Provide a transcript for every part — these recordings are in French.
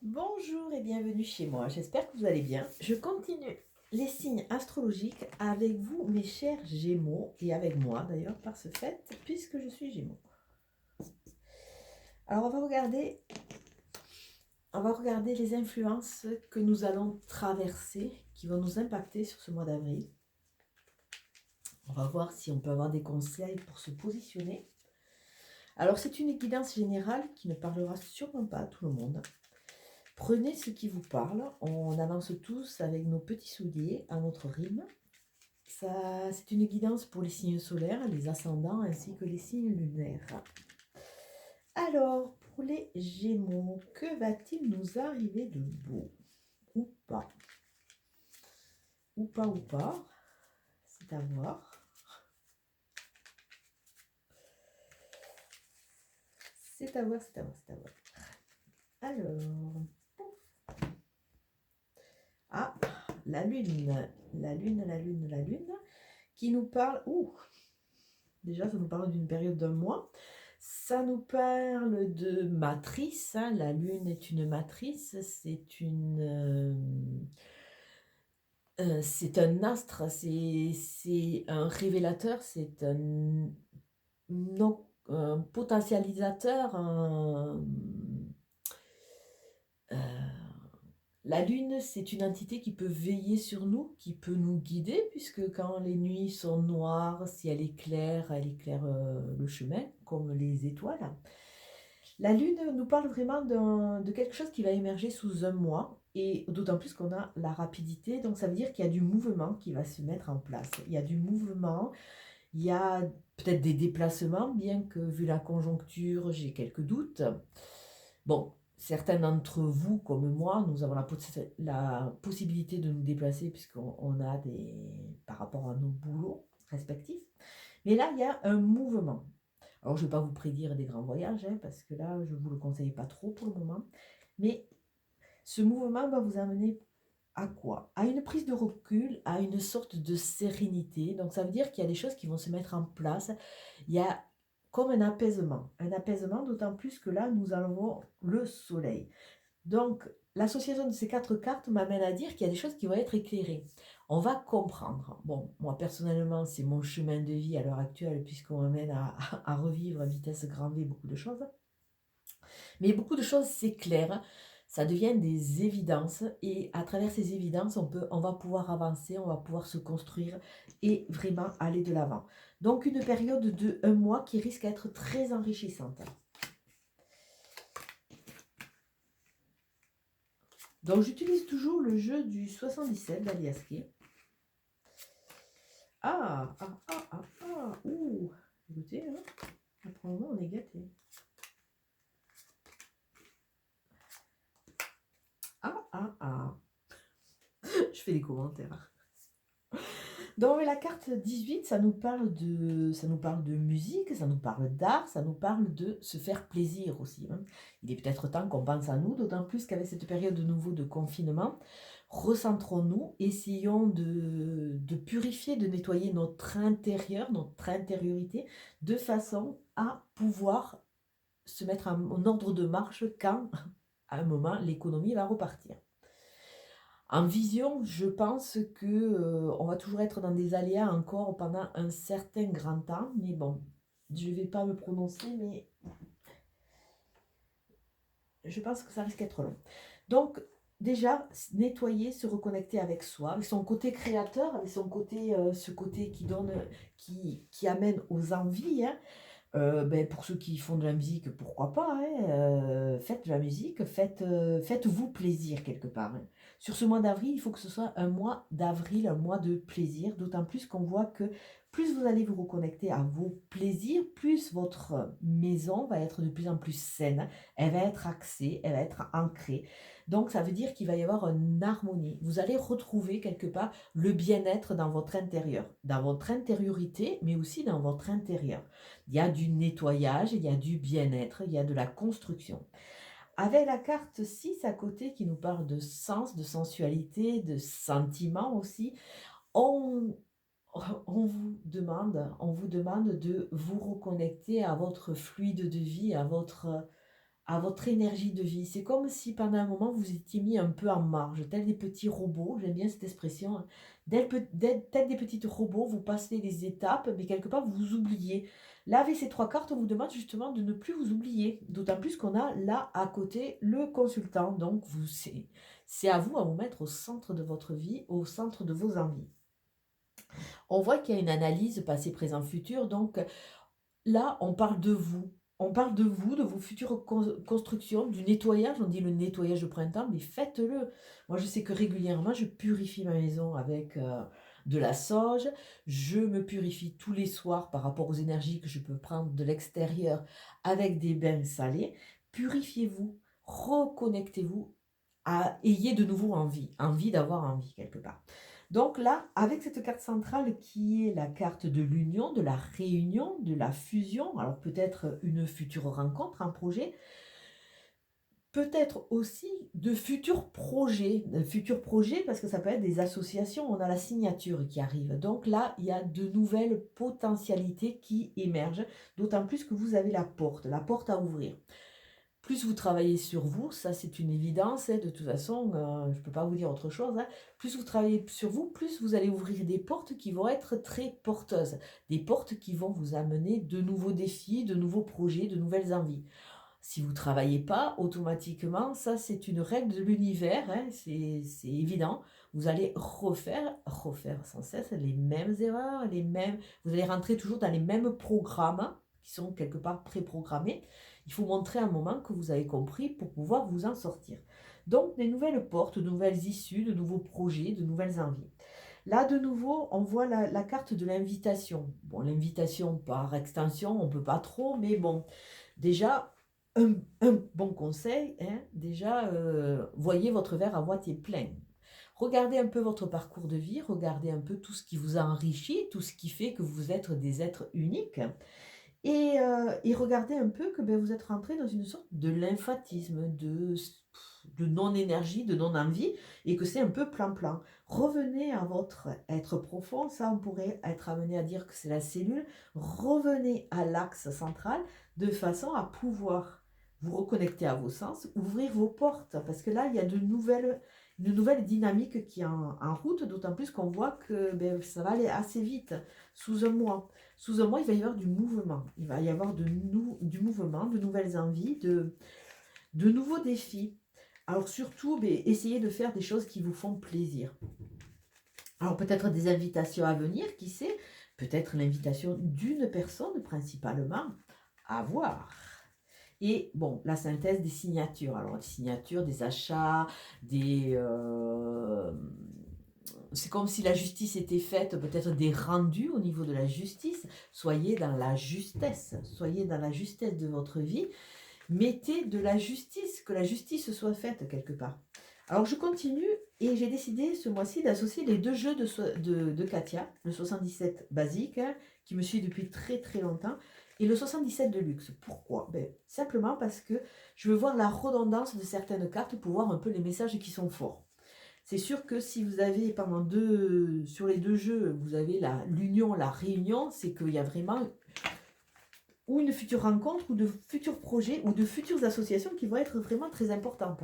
Bonjour et bienvenue chez moi, j'espère que vous allez bien. Je continue les signes astrologiques avec vous, mes chers Gémeaux, et avec moi d'ailleurs par ce fait, puisque je suis Gémeaux. Alors on va regarder les influences que nous allons traverser, qui vont nous impacter sur ce mois d'avril. On va voir si on peut avoir des conseils pour se positionner. Alors c'est une guidance générale qui ne parlera sûrement pas à tout le monde. Prenez ce qui vous parle, on avance tous avec nos petits souliers à notre rythme. Ça, c'est une guidance pour les signes solaires, les ascendants ainsi que les signes lunaires. Alors, pour les Gémeaux, que va-t-il nous arriver de beau? Ou pas? Ou pas, ou pas? C'est à voir. C'est à voir, c'est à voir, c'est à voir. Alors, ah, la lune, la lune, la lune, la lune, qui nous parle. Déjà, ça nous parle d'une période d'un mois. Ça nous parle de matrice, hein. La lune est une matrice, c'est un astre, c'est un révélateur, c'est un potentialisateur, euh, la lune, c'est une entité qui peut veiller sur nous, qui peut nous guider, puisque quand les nuits sont noires, si elle éclaire le chemin, comme les étoiles. La lune nous parle vraiment de quelque chose qui va émerger sous un mois, et d'autant plus qu'on a la rapidité, donc ça veut dire qu'il y a du mouvement qui va se mettre en place. Il y a du mouvement, il y a peut-être des déplacements, bien que vu la conjoncture, j'ai quelques doutes. Bon, certains d'entre vous, comme moi, nous avons la possibilité de nous déplacer puisqu'on a par rapport à nos boulots respectifs. Mais là, il y a un mouvement. Alors, je ne vais pas vous prédire des grands voyages, hein, parce que là, je ne vous le conseille pas trop pour le moment. Mais ce mouvement va vous amener à quoi? À une prise de recul, à une sorte de sérénité. Donc, ça veut dire qu'il y a des choses qui vont se mettre en place. Il y a comme un apaisement, d'autant plus que là, nous avons le soleil. Donc, l'association de ces quatre cartes m'amène à dire qu'il y a des choses qui vont être éclairées. On va comprendre. Bon, moi personnellement, c'est mon chemin de vie à l'heure actuelle, puisqu'on m'amène à revivre à vitesse grand V beaucoup de choses. Mais beaucoup de choses s'éclairent, ça devient des évidences, et à travers ces évidences, on va pouvoir avancer, on va pouvoir se construire et vraiment aller de l'avant. Donc une période de un mois qui risque d'être très enrichissante. Donc j'utilise toujours le jeu du 77 d'Aliaski. Écoutez, hein, apparemment on est gâté. Je fais des commentaires. Dans la carte 18, ça nous parle de musique, ça nous parle d'art, ça nous parle de se faire plaisir aussi, hein. Il est peut-être temps qu'on pense à nous, d'autant plus qu'avec cette période de nouveau de confinement, recentrons-nous, essayons de purifier, de nettoyer notre intérieur, notre intériorité, de façon à pouvoir se mettre en ordre de marche quand, à un moment, l'économie va repartir. En vision, je pense que on va toujours être dans des aléas encore pendant un certain grand temps, mais bon, je ne vais pas me prononcer, mais je pense que ça risque d'être long. Donc, déjà, nettoyer, se reconnecter avec soi, avec son côté créateur, avec son côté, ce côté qui donne, qui amène aux envies, hein. Pour ceux qui font de la musique, pourquoi pas, hein, faites de la musique, faites-vous plaisir quelque part, hein. Sur ce mois d'avril, il faut que ce soit un mois d'avril, un mois de plaisir, d'autant plus qu'on voit que plus vous allez vous reconnecter à vos plaisirs, plus votre maison va être de plus en plus saine, elle va être axée, elle va être ancrée. Donc ça veut dire qu'il va y avoir une harmonie. Vous allez retrouver quelque part le bien-être dans votre intérieur, dans votre intériorité, mais aussi dans votre intérieur. Il y a du nettoyage, il y a du bien-être, il y a de la construction. Avec la carte 6 à côté qui nous parle de sens, de sensualité, de sentiments aussi, on, on vous demande de vous reconnecter à votre fluide de vie, à votre à votre énergie de vie. C'est comme si pendant un moment vous étiez mis un peu en marge, tels des petits robots, j'aime bien cette expression, hein. Tels des petits robots, vous passez les étapes, mais quelque part vous vous oubliez. Là, avec ces trois cartes, on vous demande justement de ne plus vous oublier, d'autant plus qu'on a là à côté le consultant, donc c'est à vous à vous mettre au centre de votre vie, au centre de vos envies. On voit qu'il y a une analyse passé, présent, futur, donc là, on parle de vous. On parle de vous, de vos futures constructions, du nettoyage. On dit le nettoyage de printemps, mais faites-le. Moi, je sais que régulièrement, je purifie ma maison avec de la sauge. Je me purifie tous les soirs par rapport aux énergies que je peux prendre de l'extérieur avec des bains salés. Purifiez-vous, reconnectez-vous, ayez de nouveau envie d'avoir envie quelque part. Donc là, avec cette carte centrale qui est la carte de l'union, de la réunion, de la fusion, alors peut-être une future rencontre, un projet, peut-être aussi de futurs projets parce que ça peut être des associations, on a la signature qui arrive. Donc là, il y a de nouvelles potentialités qui émergent, d'autant plus que vous avez la porte à ouvrir. Plus vous travaillez sur vous, ça c'est une évidence, hein, de toute façon, je ne peux pas vous dire autre chose, hein. Plus vous travaillez sur vous, plus vous allez ouvrir des portes qui vont être très porteuses, des portes qui vont vous amener de nouveaux défis, de nouveaux projets, de nouvelles envies. Si vous ne travaillez pas, automatiquement, ça c'est une règle de l'univers, hein, c'est évident, vous allez refaire sans cesse les mêmes erreurs, vous allez rentrer toujours dans les mêmes programmes qui sont quelque part préprogrammés. Il faut montrer un moment que vous avez compris pour pouvoir vous en sortir. Donc, des nouvelles portes, de nouvelles issues, de nouveaux projets, de nouvelles envies. Là, de nouveau, on voit la carte de l'invitation. Bon, l'invitation par extension, on ne peut pas trop, mais bon, déjà, un bon conseil, hein, déjà, voyez votre verre à moitié plein. Regardez un peu votre parcours de vie, regardez un peu tout ce qui vous a enrichi, tout ce qui fait que vous êtes des êtres uniques. Et regardez un peu que vous êtes rentré dans une sorte de lymphatisme, de non-énergie, de non-envie, et que c'est un peu plan-plan. Revenez à votre être profond, ça on pourrait être amené à dire que c'est la cellule. Revenez à l'axe central de façon à pouvoir vous reconnecter à vos sens, ouvrir vos portes, parce que là il y a une nouvelle dynamique qui est en route, d'autant plus qu'on voit que ça va aller assez vite, sous un mois. Sous un mois, il va y avoir du mouvement. Il va y avoir du mouvement, de nouvelles envies, de nouveaux défis. Alors surtout, essayez de faire des choses qui vous font plaisir. Alors peut-être des invitations à venir, qui sait, peut-être l'invitation d'une personne principalement à voir. Et bon, la synthèse des signatures. Alors, des signatures, des achats, c'est comme si la justice était faite, peut-être des rendus au niveau de la justice. Soyez dans la justesse de votre vie. Mettez de la justice, que la justice soit faite quelque part. Alors je continue et j'ai décidé ce mois-ci d'associer les deux jeux de Katia, le 77 basique, hein, qui me suit depuis très très longtemps, et le 77 de luxe. Pourquoi? Simplement parce que je veux voir la redondance de certaines cartes pour voir un peu les messages qui sont forts. C'est sûr que si vous avez sur les deux jeux, vous avez l'union, la réunion, c'est qu'il y a vraiment ou une future rencontre, ou de futurs projets, ou de futures associations qui vont être vraiment très importantes.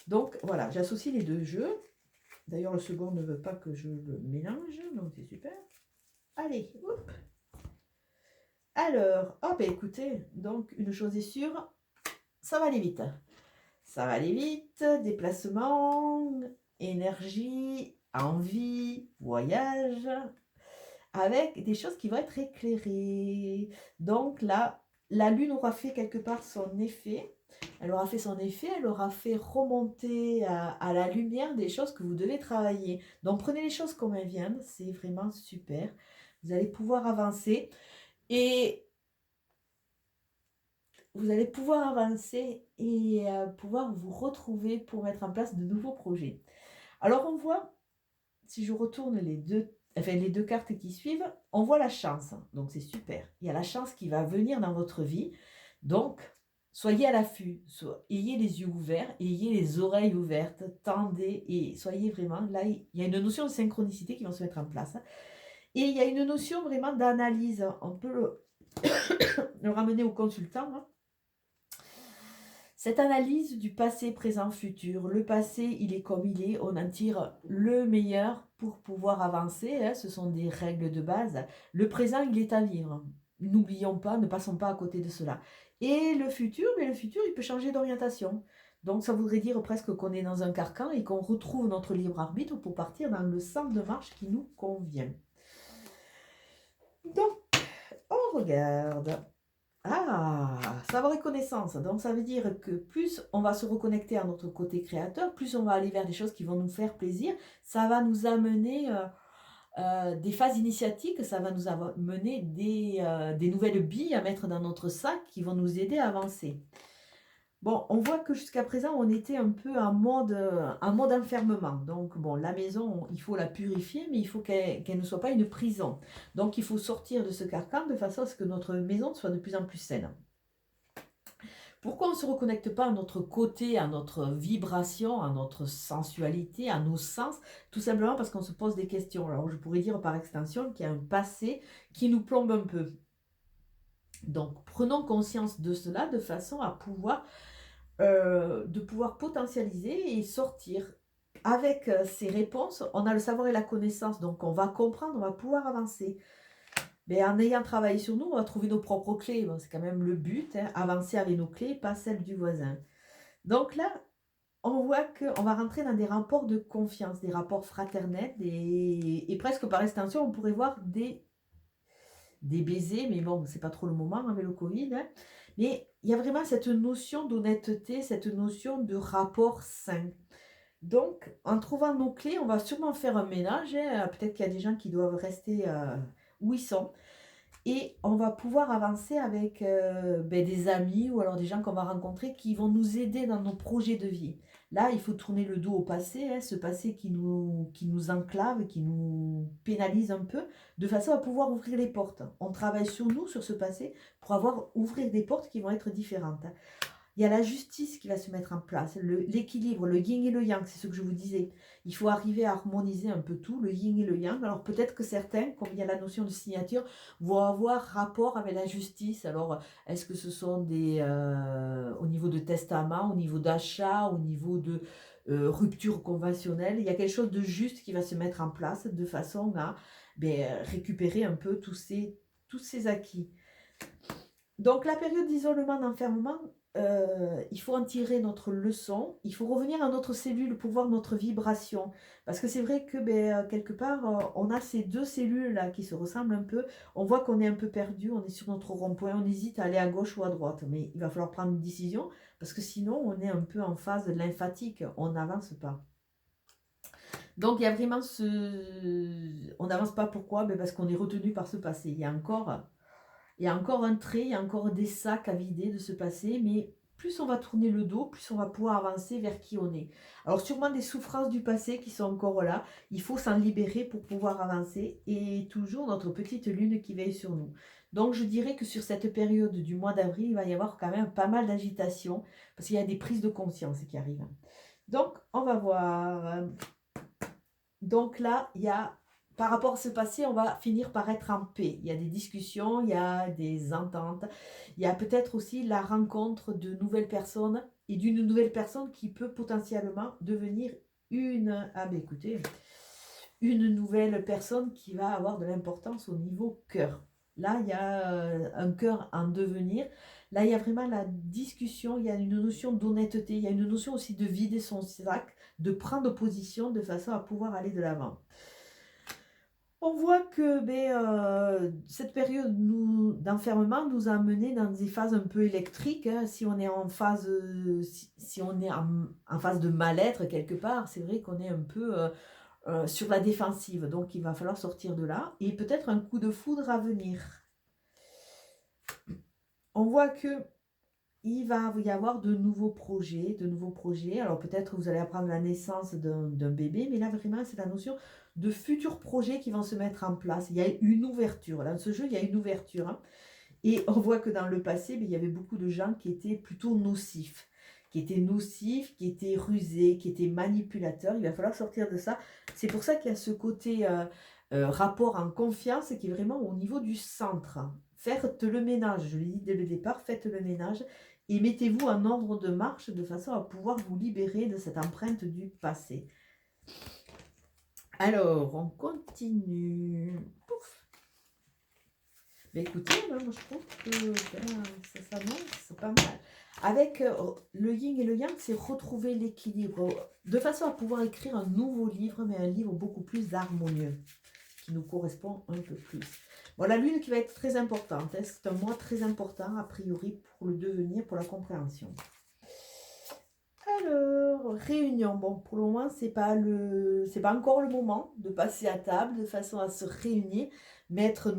Donc voilà, j'associe les deux jeux. D'ailleurs, le second ne veut pas que je le mélange, donc c'est super. Allez, hop. Alors, écoutez, donc une chose est sûre, ça va aller vite. Ça va aller vite, déplacement, énergie, envie, voyage, avec des choses qui vont être éclairées. Donc là, la lune aura fait quelque part son effet. Elle aura fait son effet, elle aura fait remonter à la lumière des choses que vous devez travailler. Donc prenez les choses comme elles viennent, c'est vraiment super. Vous allez pouvoir avancer et pouvoir vous retrouver pour mettre en place de nouveaux projets. Alors on voit, si je retourne les deux cartes qui suivent, on voit la chance. Donc c'est super. Il y a la chance qui va venir dans votre vie. Donc soyez à l'affût, ayez les yeux ouverts, ayez les oreilles ouvertes, tendez et soyez vraiment là. Il y a une notion de synchronicité qui va se mettre en place. Et il y a une notion vraiment d'analyse. On peut le ramener au consultant. Cette analyse du passé, présent, futur. Le passé, il est comme il est. On en tire le meilleur pour pouvoir avancer, hein. Ce sont des règles de base. Le présent, il est à vivre. N'oublions pas, ne passons pas à côté de cela. Et le futur, mais le futur, il peut changer d'orientation. Donc ça voudrait dire presque qu'on est dans un carcan et qu'on retrouve notre libre arbitre pour partir dans le sens de marche qui nous convient. Donc, on regarde. Ah, savoir et connaissance. Donc ça veut dire que plus on va se reconnecter à notre côté créateur, plus on va aller vers des choses qui vont nous faire plaisir. Ça va nous amener des phases initiatiques, ça va nous amener des nouvelles billes à mettre dans notre sac qui vont nous aider à avancer. Bon, on voit que jusqu'à présent, on était un peu en mode enfermement. Donc, bon, la maison, il faut la purifier, mais il faut qu'elle ne soit pas une prison. Donc, il faut sortir de ce carcan de façon à ce que notre maison soit de plus en plus saine. Pourquoi on ne se reconnecte pas à notre côté, à notre vibration, à notre sensualité, à nos sens? Tout simplement parce qu'on se pose des questions. Alors, je pourrais dire par extension qu'il y a un passé qui nous plombe un peu. Donc, prenons conscience de cela de façon à pouvoir potentialiser et sortir. Avec ces réponses, on a le savoir et la connaissance, donc on va comprendre, on va pouvoir avancer. Mais en ayant travaillé sur nous, on va trouver nos propres clés. Bon, c'est quand même le but, hein, avancer avec nos clés, pas celles du voisin. Donc là, on voit qu'on va rentrer dans des rapports de confiance, des rapports fraternels, et presque par extension, on pourrait voir des baisers, mais bon, c'est pas trop le moment avec le Covid, hein. Mais il y a vraiment cette notion d'honnêteté, cette notion de rapport sain. Donc, en trouvant nos clés, on va sûrement faire un ménage, hein. Peut-être qu'il y a des gens qui doivent rester où ils sont. Et on va pouvoir avancer avec des amis ou alors des gens qu'on va rencontrer qui vont nous aider dans nos projets de vie. Là, il faut tourner le dos au passé, hein, ce passé qui nous enclave, qui nous pénalise un peu, de façon à pouvoir ouvrir les portes. On travaille sur nous, sur ce passé, pour ouvrir des portes qui vont être différentes. Il y a la justice qui va se mettre en place, l'équilibre, le yin et le yang, c'est ce que je vous disais. Il faut arriver à harmoniser un peu tout, le yin et le yang. Alors peut-être que certains, comme il y a la notion de signature, vont avoir rapport avec la justice. Alors est-ce que ce sont au niveau de testament, au niveau d'achat, au niveau de rupture conventionnelle? Il y a quelque chose de juste qui va se mettre en place de façon à récupérer un peu tous ces acquis. Donc la période d'isolement, d'enfermement, il faut en tirer notre leçon, il faut revenir à notre cellule pour voir notre vibration. Parce que c'est vrai que quelque part, on a ces deux cellules-là qui se ressemblent un peu. On voit qu'on est un peu perdu, on est sur notre rond-point, on hésite à aller à gauche ou à droite. Mais il va falloir prendre une décision, parce que sinon, on est un peu en phase lymphatique, on n'avance pas. Donc il y a vraiment on n'avance pas, pourquoi? Parce qu'on est retenu par ce passé. Il y a encore un trait, il y a encore des sacs à vider de ce passé, mais plus on va tourner le dos, plus on va pouvoir avancer vers qui on est. Alors sûrement des souffrances du passé qui sont encore là, il faut s'en libérer pour pouvoir avancer, et toujours notre petite lune qui veille sur nous. Donc je dirais que sur cette période du mois d'avril, il va y avoir quand même pas mal d'agitation, parce qu'il y a des prises de conscience qui arrivent. Donc on va voir. Donc là, il y a par rapport à ce passé, on va finir par être en paix. Il y a des discussions, il y a des ententes. Il y a peut-être aussi la rencontre de nouvelles personnes et d'une nouvelle personne qui peut potentiellement devenir une nouvelle personne qui va avoir de l'importance au niveau cœur. Là, il y a un cœur en devenir. Là, il y a vraiment la discussion, il y a une notion d'honnêteté, il y a une notion aussi de vider son sac, de prendre position de façon à pouvoir aller de l'avant. On voit que cette période d'enfermement nous a mené dans des phases un peu électriques, hein. Si on est en phase, si on est en phase de mal-être quelque part, c'est vrai qu'on est un peu sur la défensive. Donc il va falloir sortir de là. Et peut-être un coup de foudre à venir. On voit que il va y avoir de nouveaux projets. Alors peut-être vous allez apprendre la naissance d'un bébé, mais là vraiment c'est la notion de futurs projets qui vont se mettre en place. Il y a une ouverture. Dans ce jeu, il y a une ouverture, hein. Et on voit que dans le passé, il y avait beaucoup de gens qui étaient plutôt nocifs, qui étaient rusés, qui étaient manipulateurs. Il va falloir sortir de ça. C'est pour ça qu'il y a ce côté rapport en confiance qui est vraiment au niveau du centre. Faites le ménage, je l'ai dit dès le départ, faites le ménage et mettez-vous en ordre de marche de façon à pouvoir vous libérer de cette empreinte du passé. Alors, on continue. Pouf. Mais écoutez, moi je trouve que ça s'annonce pas mal. Avec le yin et le yang, c'est retrouver l'équilibre, de façon à pouvoir écrire un nouveau livre, mais un livre beaucoup plus harmonieux, qui nous correspond un peu plus. Bon, la lune qui va être très importante, hein, c'est un mois très important, a priori, pour le devenir, pour la compréhension. Alors, réunion. Bon, pour le moment, c'est pas encore le moment de passer à table de façon à se réunir, mettre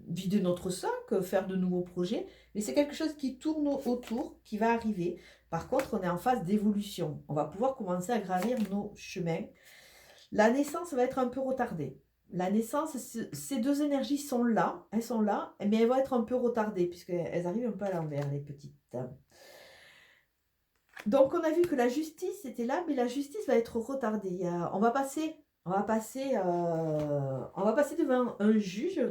vider notre sac, faire de nouveaux projets. Mais c'est quelque chose qui tourne autour, qui va arriver. Par contre, on est en phase d'évolution. On va pouvoir commencer à gravir nos chemins. La naissance va être un peu retardée. La naissance, ces deux énergies sont là, elles sont là, mais elles vont être un peu retardées, puisqu'elles arrivent un peu à l'envers, les petites. Donc, on a vu que la justice était là, mais la justice va être retardée. On va passer devant un juge,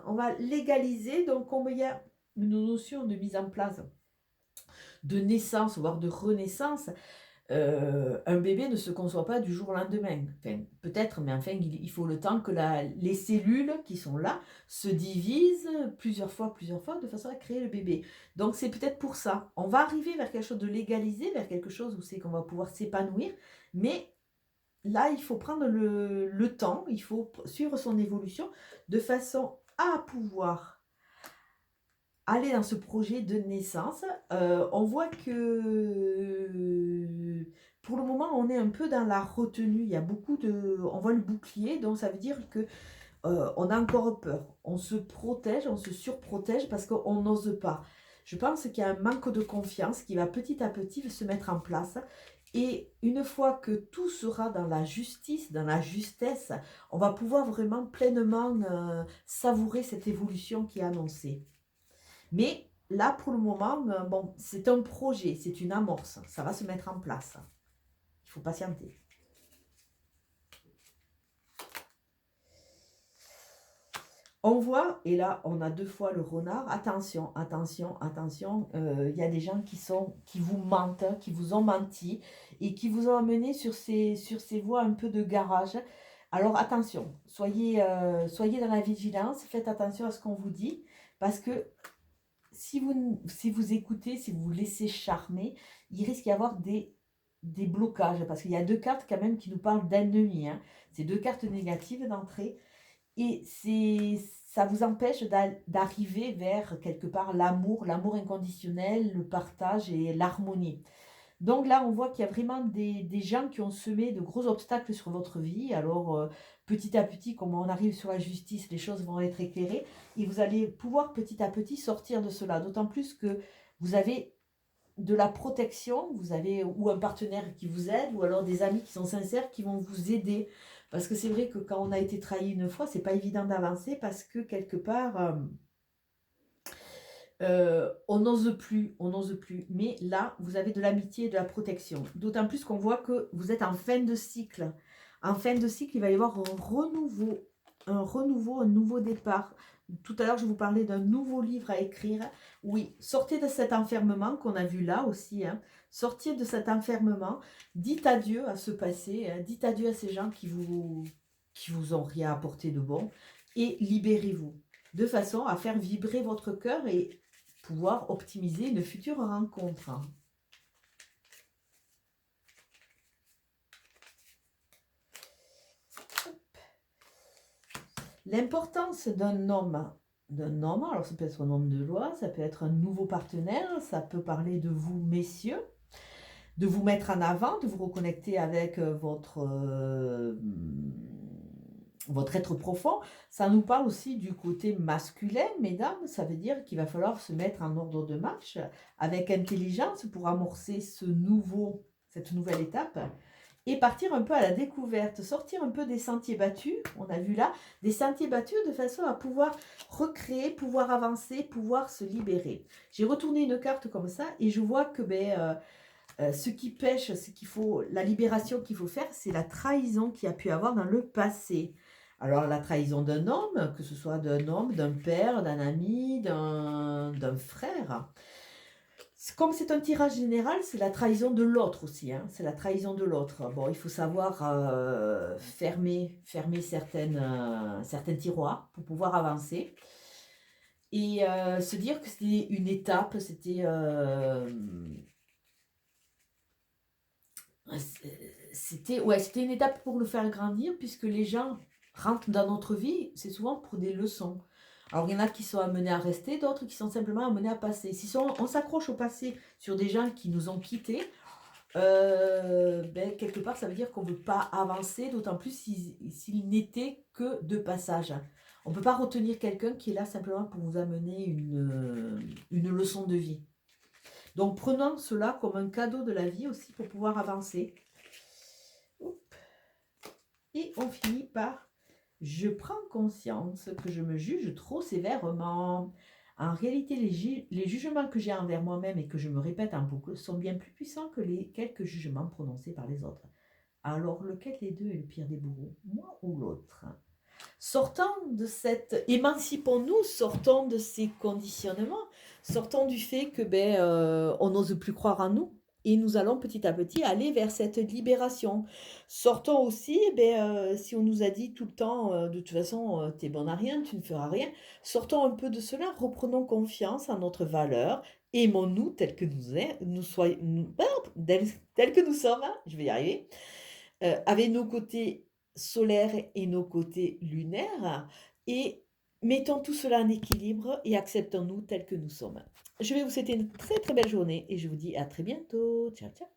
on va légaliser. Donc, comme il y a une notion de mise en place de naissance, voire de renaissance, un bébé ne se conçoit pas du jour au lendemain. Enfin, peut-être, mais enfin, il faut le temps que les cellules qui sont là se divisent plusieurs fois, de façon à créer le bébé. Donc, c'est peut-être pour ça. On va arriver vers quelque chose de légalisé, vers quelque chose où c'est qu'on va pouvoir s'épanouir, mais là, il faut prendre le temps, il faut suivre son évolution de façon à pouvoir aller dans ce projet de naissance. On voit que pour le moment, on est un peu dans la retenue. Il y a beaucoup de... On voit le bouclier, donc ça veut dire que on a encore peur. On se protège, on se surprotège parce qu'on n'ose pas. Je pense qu'il y a un manque de confiance qui va petit à petit se mettre en place. Et une fois que tout sera dans la justice, dans la justesse, on va pouvoir vraiment pleinement savourer cette évolution qui est annoncée. Mais là, pour le moment, bon, c'est un projet, c'est une amorce. Ça va se mettre en place. Il faut patienter. On voit, et là, on a 2 fois le renard. Attention, attention, attention. Il y a des gens qui vous mentent, qui vous ont menti et qui vous ont amené sur ces voies un peu de garage. Alors, attention, soyez dans la vigilance, faites attention à ce qu'on vous dit, parce que si vous écoutez, si vous vous laissez charmer, il risque d'y avoir des blocages. Parce qu'il y a 2 cartes quand même qui nous parlent d'ennemis. Hein. C'est 2 cartes négatives d'entrée. Et ça vous empêche d'arriver vers quelque part l'amour inconditionnel, le partage et l'harmonie. Donc là, on voit qu'il y a vraiment des gens qui ont semé de gros obstacles sur votre vie. Alors, petit à petit, comme on arrive sur la justice, les choses vont être éclairées. Et vous allez pouvoir petit à petit sortir de cela. D'autant plus que vous avez de la protection, vous avez ou un partenaire qui vous aide, ou alors des amis qui sont sincères qui vont vous aider. Parce que c'est vrai que quand on a été trahi une fois, c'est pas évident d'avancer parce que quelque part... on n'ose plus. Mais là, vous avez de l'amitié et de la protection. D'autant plus qu'on voit que vous êtes en fin de cycle. En fin de cycle, il va y avoir un nouveau départ. Tout à l'heure, je vous parlais d'un nouveau livre à écrire. Oui, sortez de cet enfermement qu'on a vu là aussi. Hein. Sortez de cet enfermement. Dites adieu à ce passé. Hein. Dites adieu à ces gens qui vous ont rien apporté de bon. Et libérez-vous. De façon à faire vibrer votre cœur et pouvoir optimiser une future rencontre. L'importance d'un homme, alors ça peut être un homme de loi, ça peut être un nouveau partenaire, ça peut parler de vous, messieurs, de vous mettre en avant, de vous reconnecter avec votre être profond. Ça nous parle aussi du côté masculin, mesdames. Ça veut dire qu'il va falloir se mettre en ordre de marche avec intelligence pour amorcer cette nouvelle étape et partir un peu à la découverte, sortir un peu des sentiers battus. On a vu là des sentiers battus de façon à pouvoir recréer, pouvoir avancer, pouvoir se libérer. J'ai retourné une carte comme ça et je vois que ce qui pêche, la libération qu'il faut faire, c'est la trahison qu'il y a pu avoir dans le passé. Alors la trahison d'un homme, que ce soit d'un homme, d'un père, d'un ami, d'un frère. Comme c'est un tirage général, c'est la trahison de l'autre aussi, hein, c'est la trahison de l'autre. Bon, il faut savoir, fermer certains tiroirs pour pouvoir avancer et se dire que c'était une étape, c'était une étape pour nous faire grandir puisque les gens rentrent dans notre vie, c'est souvent pour des leçons. Alors, il y en a qui sont amenés à rester, d'autres qui sont simplement amenés à passer. Si on s'accroche au passé sur des gens qui nous ont quittés, ben, quelque part, ça veut dire qu'on ne veut pas avancer, d'autant plus s'il n'était que de passage. On ne peut pas retenir quelqu'un qui est là simplement pour vous amener une leçon de vie. Donc, prenons cela comme un cadeau de la vie aussi pour pouvoir avancer. Et on finit par « Je prends conscience que je me juge trop sévèrement. En réalité, les jugements que j'ai envers moi-même et que je me répète en boucle sont bien plus puissants que les quelques jugements prononcés par les autres. Alors, lequel des deux est le pire des bourreaux, moi ou l'autre ?» Sortons de cette... Émancipons-nous, sortons de ces conditionnements, sortons du fait que on n'ose plus croire en nous. Et nous allons petit à petit aller vers cette libération. Sortons aussi, si on nous a dit tout le temps, de toute façon, t'es bon à rien, tu ne feras rien, sortons un peu de cela, reprenons confiance en notre valeur, aimons-nous tel que tel que nous sommes, hein, je vais y arriver, avec nos côtés solaires et nos côtés lunaires, et mettons tout cela en équilibre et acceptons-nous tels que nous sommes. Je vais vous souhaiter une très très belle journée et je vous dis à très bientôt. Ciao, ciao.